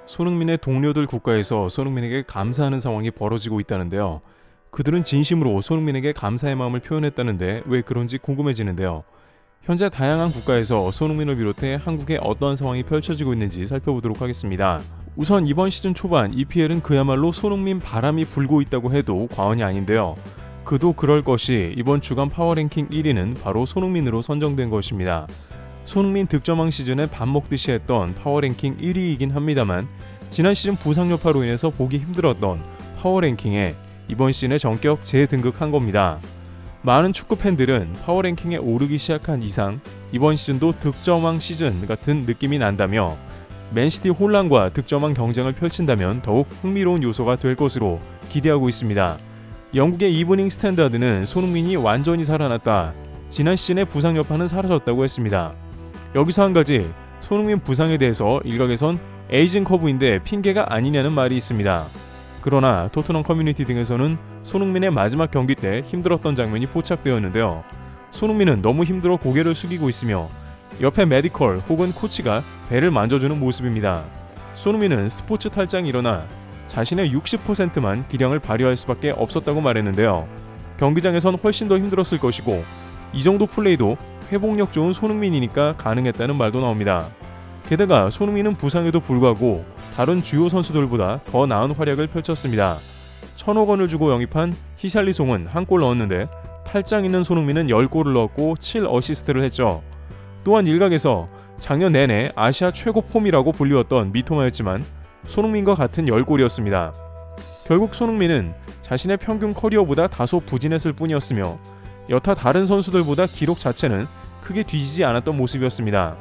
손흥민의 동료들 국가에서 손흥민에게 감사하는 상황이 벌어지고 있다는데요. 그들은 진심으로 손흥민에게 감사의 마음을 표현했다는데 왜 그런지 궁금해지는데요. 현재 다양한 국가에서 손흥민을 비롯해 한국에 어떠한 상황이 펼쳐지고 있는지 살펴보도록 하겠습니다. 우선 이번 시즌 초반 EPL은 그야말로 손흥민 바람이 불고 있다고 해도 과언이 아닌데요. 그도 그럴 것이 이번 주간 파워랭킹 1위는 바로 손흥민으로 선정된 것입니다. 손흥민 득점왕 시즌에 밥 먹듯이 했던 파워랭킹 1위이긴 합니다만 지난 시즌 부상 여파로 인해서 보기 힘들었던 파워랭킹에 이번 시즌에 전격 재등극한 겁니다. 많은 축구 팬들은 파워랭킹에 오르기 시작한 이상 이번 시즌도 득점왕 시즌 같은 느낌이 난다며 맨시티 혼란과 득점왕 경쟁을 펼친다면 더욱 흥미로운 요소가 될 것으로 기대하고 있습니다. 영국의 이브닝 스탠다드는 손흥민이 완전히 살아났다. 지난 시즌의 부상 여파는 사라졌다고 했습니다. 여기서 한 가지, 손흥민 부상에 대해서 일각에선 에이징 커브인데 핑계가 아니냐는 말이 있습니다. 그러나 토트넘 커뮤니티 등에서는 손흥민의 마지막 경기 때 힘들었던 장면이 포착되었는데요. 손흥민은 너무 힘들어 고개를 숙이고 있으며 옆에 메디컬 혹은 코치가 배를 만져주는 모습입니다. 손흥민은 스포츠 탈장이 일어나 자신의 60%만 기량을 발휘할 수밖에 없었다고 말했는데요. 경기장에선 훨씬 더 힘들었을 것이고 이 정도 플레이도 회복력 좋은 손흥민이니까 가능했다는 말도 나옵니다. 게다가 손흥민은 부상에도 불구하고 다른 주요 선수들보다 더 나은 활약을 펼쳤습니다. 1,000억 원을 주고 영입한 히샬리송은 한 골 넣었는데 탈장 있는 손흥민은 10골을 넣었고 7어시스트를 했죠. 또한 일각에서 작년 내내 아시아 최고 폼이라고 불리웠던 미토마였지만 손흥민과 같은 10골이었습니다. 결국 손흥민은 자신의 평균 커리어보다 다소 부진했을 뿐이었으며 여타 다른 선수들보다 기록 자체는 크게 뒤지지 않았던 모습이었습니다.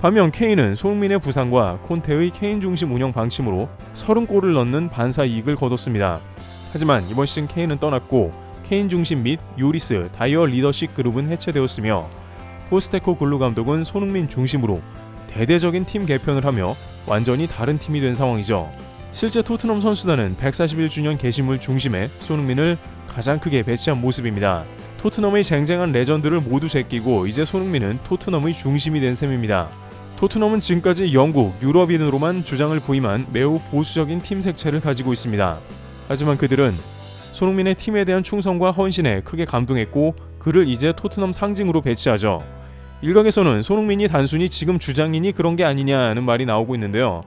반면 케인은 손흥민의 부상과 콘테의 케인 중심 운영 방침으로 30골을 넣는 반사 이익을 거뒀습니다. 하지만 이번 시즌 케인은 떠났고 케인 중심 및 요리스, 다이어 리더십 그룹은 해체되었으며 포스테코 글루 감독은 손흥민 중심으로 대대적인 팀 개편을 하며 완전히 다른 팀이 된 상황이죠. 실제 토트넘 선수단은 141주년 게시물 중심에 손흥민을 가장 크게 배치한 모습입니다. 토트넘의 쟁쟁한 레전드를 모두 제끼고 이제 손흥민은 토트넘의 중심이 된 셈입니다. 토트넘은 지금까지 영국, 유럽인으로만 주장을 부임한 매우 보수적인 팀 색채를 가지고 있습니다. 하지만 그들은 손흥민의 팀에 대한 충성과 헌신에 크게 감동했고 그를 이제 토트넘 상징으로 배치하죠. 일각에서는 손흥민이 단순히 지금 주장이니 그런 게 아니냐는 말이 나오고 있는데요.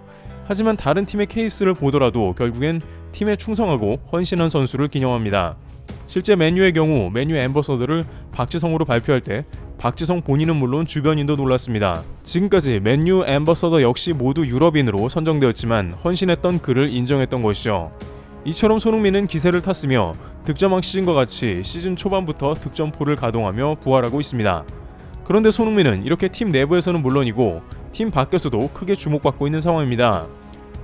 하지만 다른 팀의 케이스를 보더라도 결국엔 팀에 충성하고 헌신한 선수를 기념합니다. 실제 맨유의 경우 맨유 앰버서더를 박지성으로 발표할 때 박지성 본인은 물론 주변인도 놀랐습니다. 지금까지 맨유 앰버서더 역시 모두 유럽인으로 선정되었지만 헌신했던 그를 인정했던 것이죠. 이처럼 손흥민은 기세를 탔으며 득점왕 시즌과 같이 시즌 초반부터 득점포를 가동하며 부활하고 있습니다. 그런데 손흥민은 이렇게 팀 내부에서는 물론이고 팀 밖에서도 크게 주목받고 있는 상황입니다.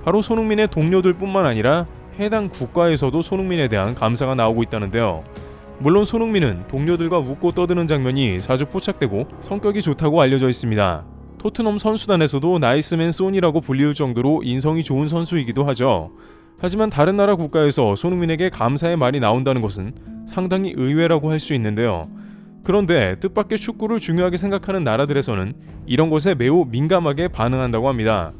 바로 손흥민의 동료들 뿐만 아니라 해당 국가에서도 손흥민에 대한 감사가 나오고 있다는데요. 물론 손흥민은 동료들과 웃고 떠드는 장면이 자주 포착되고 성격이 좋다고 알려져 있습니다. 토트넘 선수단에서도 나이스맨 손이라고 불리울 정도로 인성이 좋은 선수이기도 하죠. 하지만 다른 나라 국가에서 손흥민에게 감사의 말이 나온다는 것은 상당히 의외라고 할 수 있는데요. 그런데 뜻밖의 축구를 중요하게 생각하는 나라들에서는 이런 것에 매우 민감하게 반응한다고 합니다.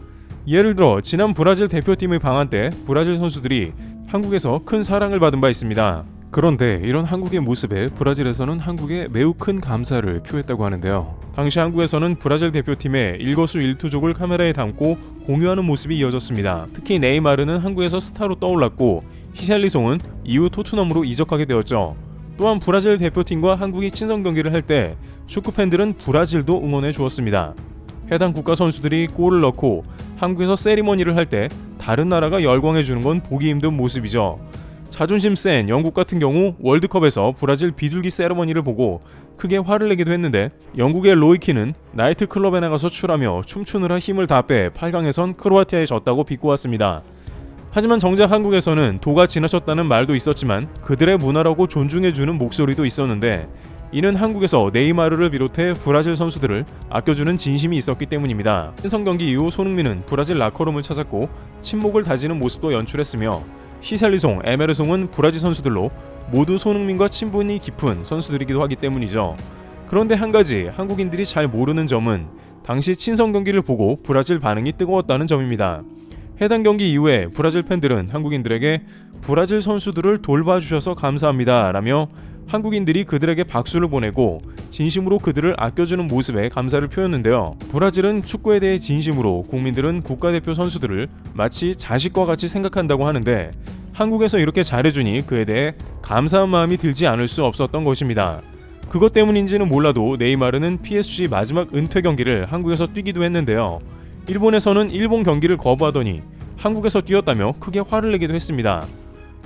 예를 들어 지난 브라질 대표팀의 방한 때 브라질 선수들이 한국에서 큰 사랑을 받은 바 있습니다. 그런데 이런 한국의 모습에 브라질에서는 한국에 매우 큰 감사를 표했다고 하는데요. 당시 한국에서는 브라질 대표팀의 일거수일투족을 카메라에 담고 공유하는 모습이 이어졌습니다. 특히 네이마르는 한국에서 스타로 떠올랐고 히샬리송은 이후 토트넘으로 이적하게 되었죠. 또한 브라질 대표팀과 한국이 친선 경기를 할 때 축구 팬들은 브라질도 응원해 주었습니다. 해당 국가 선수들이 골을 넣고 한국에서 세리머니를 할 때 다른 나라가 열광해 주는 건 보기 힘든 모습이죠. 자존심 센 영국 같은 경우 월드컵에서 브라질 비둘기 세리머니를 보고 크게 화를 내기도 했는데 영국의 로이키는 나이트클럽에 나가서 출하며 춤추느라 힘을 다 빼 8강에선 크로아티아에 졌다고 비꼬았습니다. 하지만 정작 한국에서는 도가 지나쳤다는 말도 있었지만 그들의 문화라고 존중해주는 목소리도 있었는데 이는 한국에서 네이마르를 비롯해 브라질 선수들을 아껴주는 진심이 있었기 때문입니다. 친선 경기 이후 손흥민은 브라질 라커룸을 찾았고 친목을 다지는 모습도 연출했으며 히샬리송, 에메르송은 브라질 선수들로 모두 손흥민과 친분이 깊은 선수들이기도 하기 때문이죠. 그런데 한 가지 한국인들이 잘 모르는 점은 당시 친선 경기를 보고 브라질 반응이 뜨거웠다는 점입니다. 해당 경기 이후에 브라질 팬들은 한국인들에게 브라질 선수들을 돌봐주셔서 감사합니다 라며 한국인들이 그들에게 박수를 보내고 진심으로 그들을 아껴주는 모습에 감사를 표했는데요. 브라질은 축구에 대해 진심으로, 국민들은 국가대표 선수들을 마치 자식과 같이 생각한다고 하는데 한국에서 이렇게 잘해주니 그에 대해 감사한 마음이 들지 않을 수 없었던 것입니다. 그것 때문인지는 몰라도 네이마르는 PSG 마지막 은퇴 경기를 한국에서 뛰기도 했는데요. 일본에서는 일본 경기를 거부하더니 한국에서 뛰었다며 크게 화를 내기도 했습니다.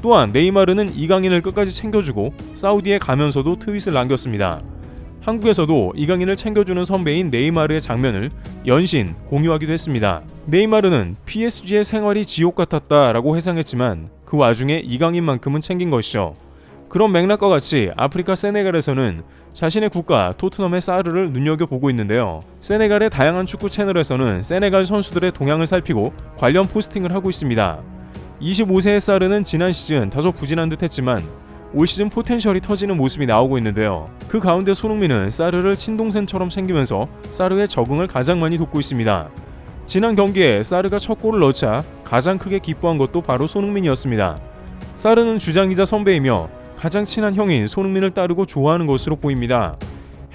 또한 네이마르는 이강인을 끝까지 챙겨주고 사우디에 가면서도 트윗을 남겼습니다. 한국에서도 이강인을 챙겨주는 선배인 네이마르의 장면을 연신 공유하기도 했습니다. 네이마르는 PSG의 생활이 지옥 같았다라고 회상했지만 그 와중에 이강인만큼은 챙긴 것이죠. 그런 맥락과 같이 아프리카 세네갈에서는 자신의 국가 토트넘의 사르를 눈여겨보고 있는데요. 세네갈의 다양한 축구 채널에서는 세네갈 선수들의 동향을 살피고 관련 포스팅을 하고 있습니다. 25세의 사르는 지난 시즌 다소 부진한 듯 했지만 올 시즌 포텐셜이 터지는 모습이 나오고 있는데요. 그 가운데 손흥민은 사르를 친동생처럼 챙기면서 사르의 적응을 가장 많이 돕고 있습니다. 지난 경기에 사르가 첫 골을 넣자 가장 크게 기뻐한 것도 바로 손흥민이었습니다. 사르는 주장이자 선배이며 가장 친한 형인 손흥민을 따르고 좋아하는 것으로 보입니다.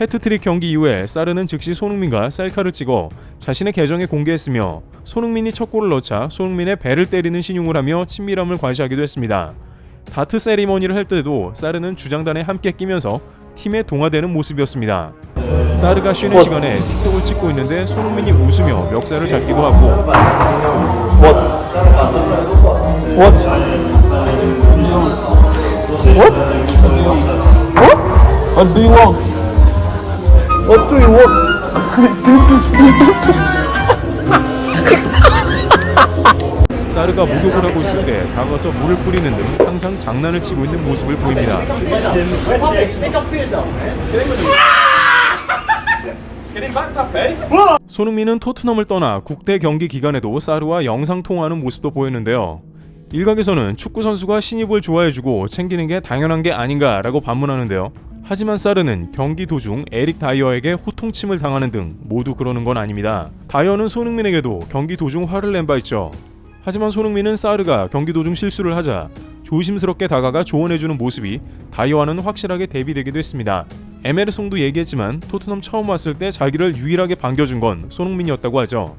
해트트릭 경기 이후에 사르는 즉시 손흥민과 셀카를 찍어 자신의 계정에 공개했으며 손흥민이 첫 골을 넣자 손흥민의 배를 때리는 신용을 하며 친밀함을 과시하기도 했습니다. 다트 세리머니를 할 때도 사르는 주장단에 함께 끼면서 팀에 동화되는 모습이었습니다. 사르가 쉬는 시간에 틱톡을 찍고 있는데 손흥민이 웃으며 멱살을 잡기도 하고 What do you want? What do you want? 사르가 목욕을 하고 있을 때 다가서 물을 뿌리는 등 항상 장난을 치고 있는 모습을 보입니다. 손흥민은 토트넘을 떠나 국대 경기 기간에도 사르와 영상통화하는 모습도 보였는데요. 일각에서는 축구 선수가 신입을 좋아해주고 챙기는 게 당연한 게 아닌가라고 반문하는데요. 하지만 사르는 경기 도중 에릭 다이어에게 호통침을 당하는 등 모두 그러는 건 아닙니다. 다이어는 손흥민에게도 경기 도중 화를 낸 바 있죠. 하지만 손흥민은 사르가 경기 도중 실수를 하자 조심스럽게 다가가 조언해주는 모습이 다이어와는 확실하게 대비되기도 했습니다. 에메르송도 얘기했지만 토트넘 처음 왔을 때 자기를 유일하게 반겨준 건 손흥민이었다고 하죠.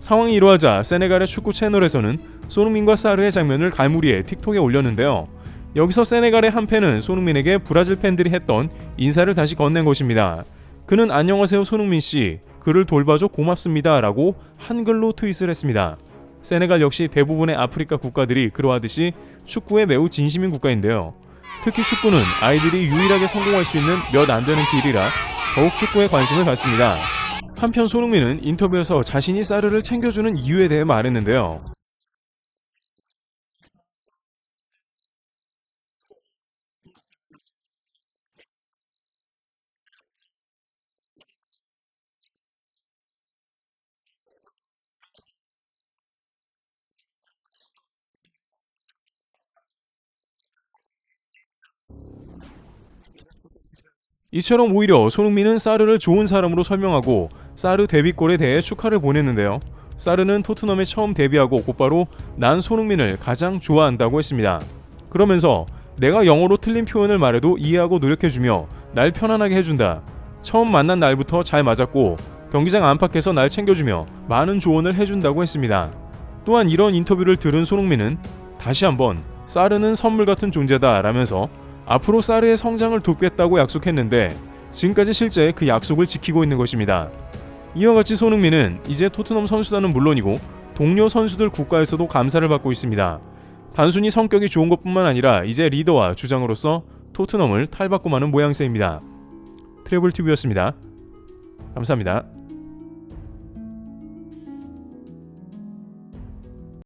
상황이 이러하자 세네갈의 축구 채널에서는 손흥민과 사르의 장면을 갈무리해 틱톡에 올렸는데요. 여기서 세네갈의 한 팬은 손흥민에게 브라질 팬들이 했던 인사를 다시 건넨 것입니다. 그는 안녕하세요 손흥민씨, 그를 돌봐줘 고맙습니다 라고 한글로 트윗을 했습니다. 세네갈 역시 대부분의 아프리카 국가들이 그러하듯이 축구에 매우 진심인 국가인데요. 특히 축구는 아이들이 유일하게 성공할 수 있는 몇 안 되는 길이라 더욱 축구에 관심을 갖습니다. 한편 손흥민은 인터뷰에서 자신이 사르를 챙겨주는 이유에 대해 말했는데요. 이처럼 오히려 손흥민은 사르를 좋은 사람으로 설명하고 사르 데뷔골에 대해 축하를 보냈는데요. 사르는 토트넘에 처음 데뷔하고 곧바로 난 손흥민을 가장 좋아한다고 했습니다. 그러면서 내가 영어로 틀린 표현을 말해도 이해하고 노력해주며 날 편안하게 해준다. 처음 만난 날부터 잘 맞았고 경기장 안팎에서 날 챙겨주며 많은 조언을 해준다고 했습니다. 또한 이런 인터뷰를 들은 손흥민은 다시 한번 사르는 선물 같은 존재다 라면서 앞으로 사르의 성장을 돕겠다고 약속했는데 지금까지 실제 그 약속을 지키고 있는 것입니다. 이와 같이 손흥민은 이제 토트넘 선수단은 물론이고 동료 선수들 국가에서도 감사를 받고 있습니다. 단순히 성격이 좋은 것뿐만 아니라 이제 리더와 주장으로서 토트넘을 탈바꿈하는 모양새입니다. 트래블TV였습니다. 감사합니다.